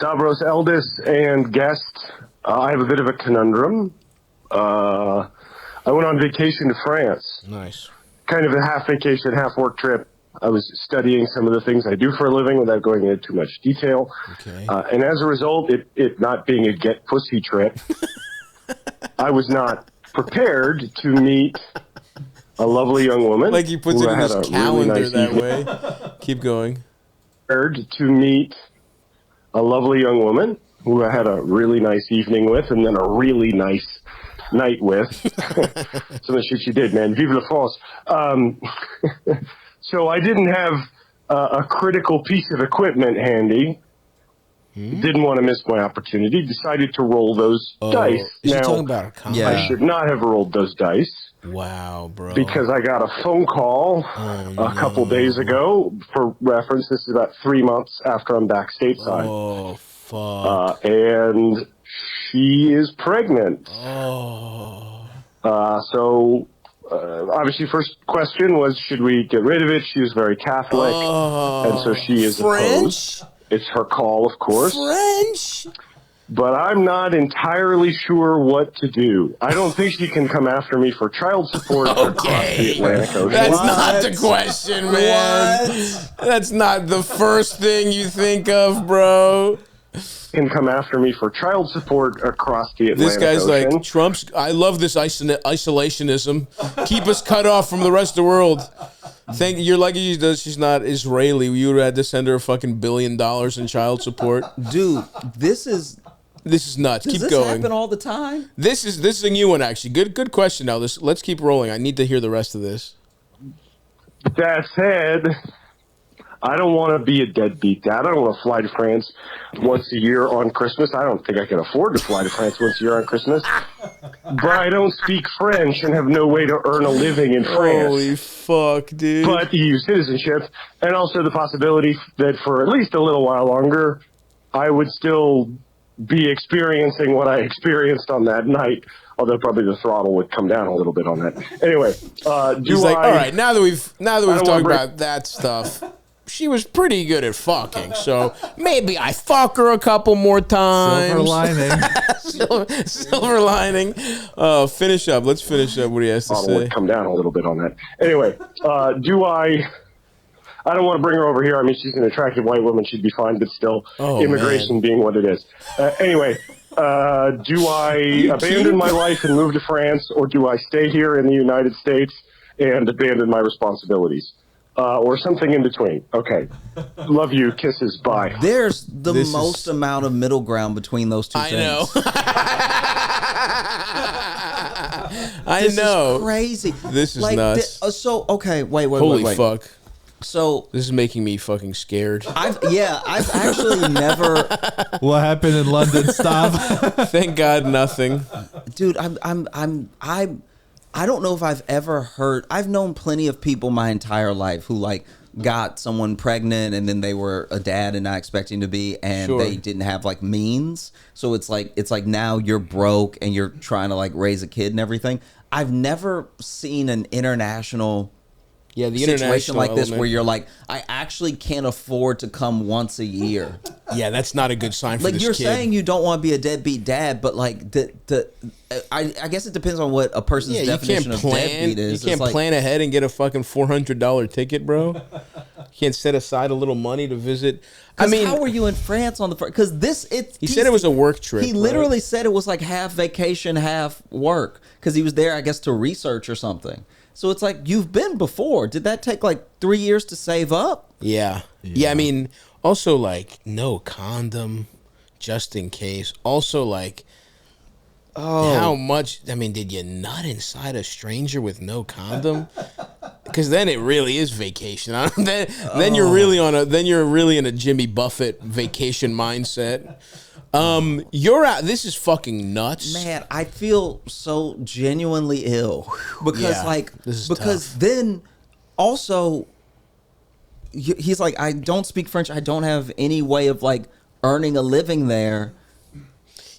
Stavros, eldest and guest, I have a bit of a conundrum. I went on vacation to France. Nice. Kind of a half vacation, half work trip. I was studying some of the things I do for a living without going into too much detail. Okay. And as a result, it not being a get pussy trip, I was not prepared to meet a lovely young woman. Like he puts it in his calendar really nice that way. Keep going. Prepared to meet a lovely young woman who I had a really nice evening with and then a really nice night with. Some of the shit she did, man. Vive la France. So I didn't have a critical piece of equipment handy. Didn't want to miss my opportunity. Decided to roll those dice. Is now, she talking about a condom? I should not have rolled those dice. Wow, bro. Because I got a phone call a couple days ago. For reference, this is about 3 months after I'm back stateside. Oh, fuck. And she is pregnant. Oh. So, obviously, first question was, should we get rid of it? She was very Catholic. And so she is opposed. It's her call, of course. French? But I'm not entirely sure what to do. I don't think she can come after me for child support across the Atlantic Ocean. That's not the question, man. What? That's not the first thing you think of, bro. Can come after me for child support across the Atlantic Ocean. This guy's like, Trump's, I love this isolationism. Keep us cut off from the rest of the world. You're lucky she's not Israeli. You would have had to send her fucking $1 billion in child support. Dude, this is nuts. Keep going. Does this happen all the time? This is a new one, actually. Good question. Now, let's keep rolling. I need to hear the rest of this. That said, I don't want to be a deadbeat dad. I don't want to fly to France once a year on Christmas. I don't think I can afford to fly to France once a year on Christmas. But I don't speak French and have no way to earn a living in France. Holy fuck, dude. But EU citizenship, and also the possibility that for at least a little while longer, I would still be experiencing what I experienced on that night, although probably the throttle would come down a little bit on that. Anyway, he's like, all right, now that we've talked about that stuff, she was pretty good at fucking, so maybe I fuck her a couple more times. Silver lining. Silver lining. Finish up. Let's finish up what he has to say. Would come down a little bit on that. Anyway, I don't want to bring her over here. I mean, she's an attractive white woman. She'd be fine, but still, immigration being what it is. Anyway, do I abandon my life and move to France, or do I stay here in the United States and abandon my responsibilities? Or something in between. Okay. Love you. Kisses. Bye. There's the most amount of middle ground between those two things. I know. This is crazy. This is nuts. Okay, wait. Holy fuck. So this is making me fucking scared. I've actually never. What happened in London, Stav? Thank God, nothing. Dude, I don't know if I've ever heard. I've known plenty of people my entire life who like got someone pregnant and then they were a dad and not expecting to be, and they didn't have like means. So it's like now you're broke and you're trying to like raise a kid and everything. I've never seen an international situation like this where you're like, I actually can't afford to come once a year. Yeah, that's not a good sign for this kid. Like you're saying you don't want to be a deadbeat dad, but like I guess it depends on what a person's definition of deadbeat is. You can't plan ahead and get a fucking $400 ticket, bro. You can't set aside a little money to visit. I mean, how were you in France on the first? Because he said it was a work trip. He literally said it was like half vacation, half work, because he was there, I guess, to research or something. So it's like, you've been before. Did that take like 3 years to save up? Yeah. I mean, also like no condom, just in case. Also like, how much? I mean, did you nut inside a stranger with no condom? Because then it really is vacation. Then you're really in a Jimmy Buffett vacation mindset. You're out. This is fucking nuts, man. I feel so genuinely ill because tough. Then also he's like, I don't speak French. I don't have any way of like earning a living there.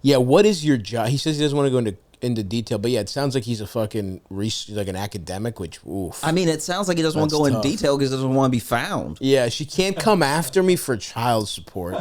Yeah, what is your job? He says he doesn't want to go into into detail, but yeah, it sounds like he's a fucking like an academic, which oof. I mean, it sounds like he doesn't want to go in detail because he doesn't want to be found. Yeah, she can't come after me for child support.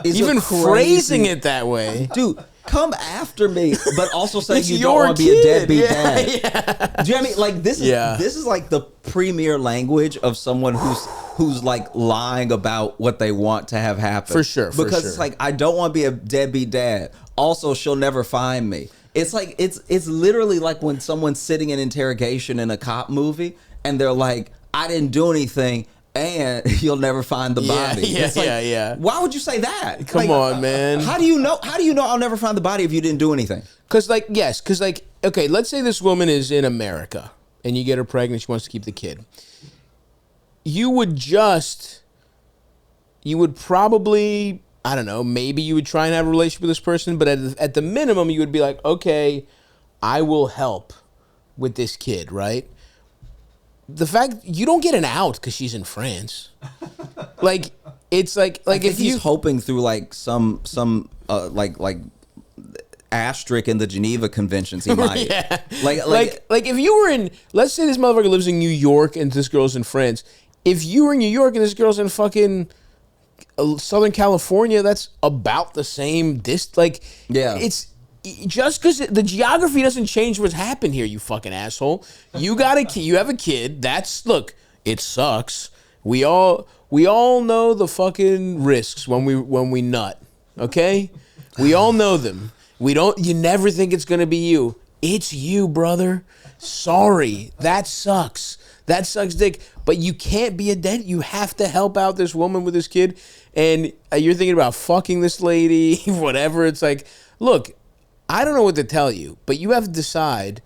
Even phrasing it that way. Dude, come after me, but also saying you don't want to be a deadbeat dad. Yeah. Do you know what I mean? Like, this is like the premier language of someone who's like lying about what they want to have happen. For sure. Because it's like, I don't want to be a deadbeat dad. Also, she'll never find me. It's like, it's literally like when someone's sitting in interrogation in a cop movie and they're like, I didn't do anything and you'll never find the body. Yeah. Why would you say that? Come on, man. How do you know I'll never find the body if you didn't do anything? Because okay, let's say this woman is in America and you get her pregnant, she wants to keep the kid. You would probably, I don't know, maybe you would try and have a relationship with this person, but at the minimum, you would be like, okay, I will help with this kid, right? The fact you don't get an out because she's in France, like it's like if he's hoping through like some like asterisk in the Geneva Conventions, he might. Yeah. Like if you were in, let's say this motherfucker lives in New York and this girl's in France. If you were in New York and this girl's in fucking Southern California, that's about the same it's just because the geography doesn't change what's happened here, you fucking asshole. You have a kid. It sucks. We all know the fucking risks when we nut. Okay? We all know them. You never think it's gonna be you. It's you, brother. Sorry. That sucks. That sucks dick. But you can't be a dead. You have to help out this woman with this kid. And you're thinking about fucking this lady, whatever. It's like, look, I don't know what to tell you, but you have to decide,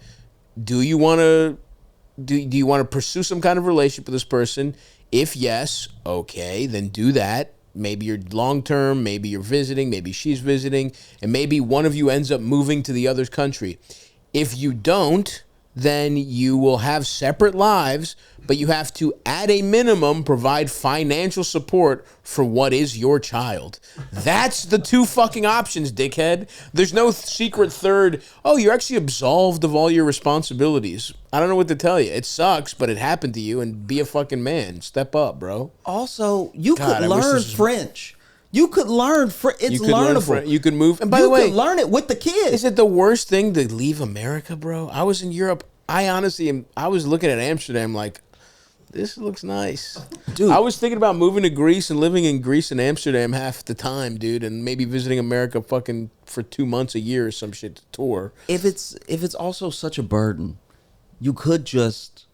do you want to pursue some kind of relationship with this person? If yes, okay, then do that. Maybe you're long-term, maybe you're visiting, maybe she's visiting, and maybe one of you ends up moving to the other's country. If you don't, then you will have separate lives, but you have to, at a minimum, provide financial support for what is your child. That's the two fucking options, dickhead. There's no secret third, oh, you're actually absolved of all your responsibilities. I don't know what to tell you. It sucks, but it happened to you, and be a fucking man. Step up, bro. Also, you could learn French. You could learn French. It's learnable. You could move. And by the way, you could learn it with the kids. Is it the worst thing to leave America, bro? I was in Europe. I was looking at Amsterdam like, this looks nice. Dude. I was thinking about moving to Greece and living in Greece and Amsterdam half the time, dude, and maybe visiting America fucking for 2 months a year or some shit to tour. If it's also such a burden, you could just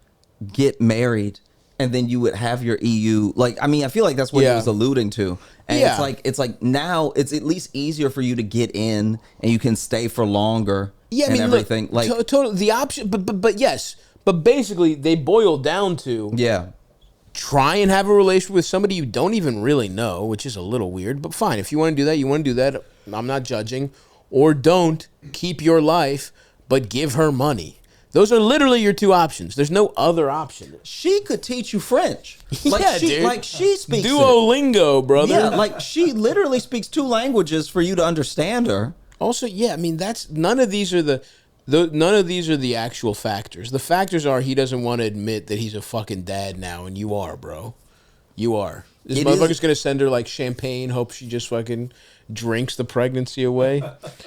get married and then you would have your EU. Like, I mean, I feel like that's what he was alluding to. And it's like now it's at least easier for you to get in and you can stay for longer. Yeah, I mean, everything. Look, totally the option, but yes, but basically they boil down to try and have a relationship with somebody you don't even really know, which is a little weird, but fine. If you want to do that, you want to do that. I'm not judging. Or don't keep your life, but give her money. Those are literally your two options. There's no other option. She could teach you French. Dude. Like she speaks Duolingo, brother. Yeah, like she literally speaks 2 languages for you to understand her. Also, yeah, I mean none of these are the actual factors. The factors are he doesn't want to admit that he's a fucking dad now, and you are, bro. You are. This motherfucker's gonna send her like champagne, hope she just fucking drinks the pregnancy away.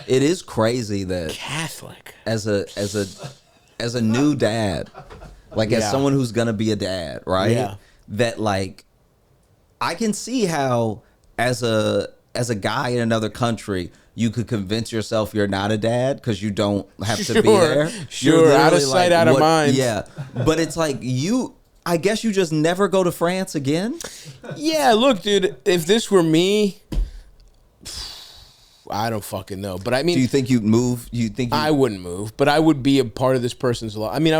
It is crazy that Catholic as a new dad, like as someone who's gonna be a dad, right? Yeah. That like I can see how as a guy in another country you could convince yourself you're not a dad because you don't have to be there. Sure, out of sight, out of mind. Yeah, but it's like I guess you just never go to France again? Yeah, look, dude, if this were me, I don't fucking know. But I mean, do you think you'd move? I wouldn't move, but I would be a part of this person's life. I mean,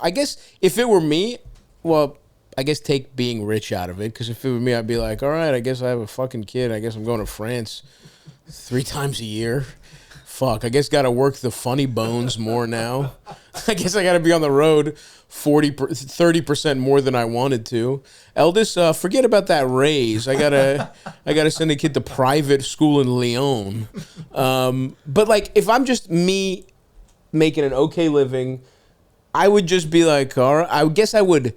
I guess if it were me, well, I guess take being rich out of it, because if it were me, I'd be like, all right, I guess I have a fucking kid. I guess I'm going to France 3 times a year. Fuck, I guess got to work the funny bones more now. I guess I got to be on the road 30% more than I wanted to. Eldest, forget about that raise. I gotta send a kid to private school in Lyon. But like, if I'm just me making an okay living. I would just be like, all right, I guess I would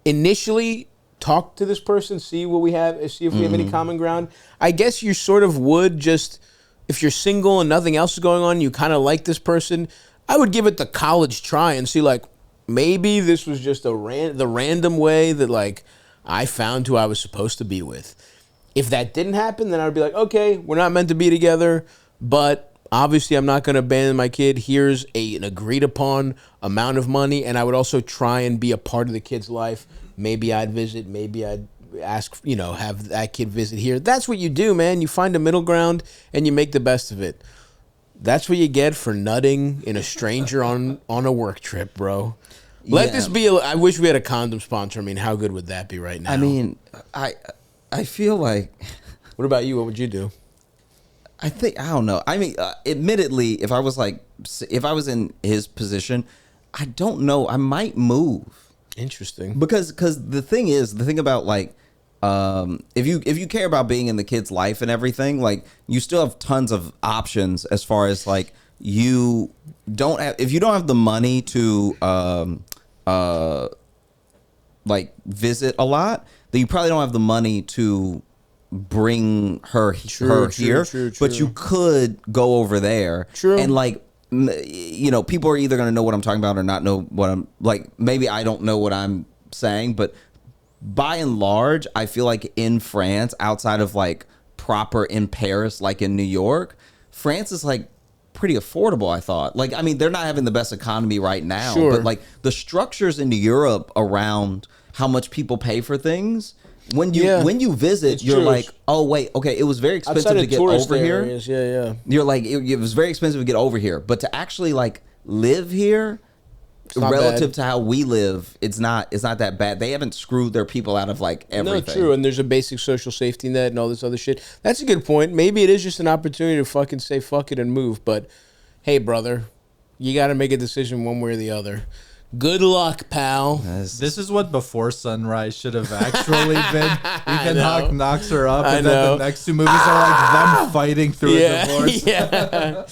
initially talk to this person, see what we have, see if we have any common ground. I guess you sort of would just, if you're single and nothing else is going on, you kind of like this person, I would give it the college try and see, like, maybe this was just the random way that, like, I found who I was supposed to be with. If that didn't happen, then I'd be like, okay, we're not meant to be together, but obviously I'm not going to abandon my kid. Here's an agreed upon amount of money, and I would also try and be a part of the kid's life. Maybe I'd visit, maybe I'd ask, have that kid visit here. That's what you do, man. You find a middle ground and you make the best of it. That's what you get for nutting in a stranger on a work trip, bro. Let this be I wish we had a condom sponsor. I mean, how good would that be right now? I mean, I feel like... What about you? What would you do? I don't know. I mean, admittedly, if I was in his position, I don't know. I might move. Interesting. Because the thing about, like, if you care about being in the kid's life and everything, like, you still have tons of options as far as, like, if you don't have the money to like visit a lot, then you probably don't have the money to bring her here. True. But you could go over there. True. And, like, people are either going to know what I'm talking about or not know what I'm, like, maybe I don't know what I'm saying, but by and large, I feel like in France, outside of, like, proper in Paris, like in New York, France is, like, pretty affordable, I thought. Like, I mean, they're not having the best economy right now, but, like, the structures in Europe around how much people pay for things, when you visit, you're like, oh wait, okay, it was very expensive to get over here. Yeah. You're like, it was very expensive to get over here, but to actually, like, live here, relative to how we live, it's not that bad. They haven't screwed their people out of, like, everything. No, true, and there's a basic social safety net and all this other shit. That's a good point. Maybe it is just an opportunity to fucking say fuck it and move, but hey, brother, you got to make a decision one way or the other. Good luck, pal. This is what Before Sunrise should have actually been. Ethan Hawke knocks her up, and then the next two movies are like them fighting through a divorce. Yeah.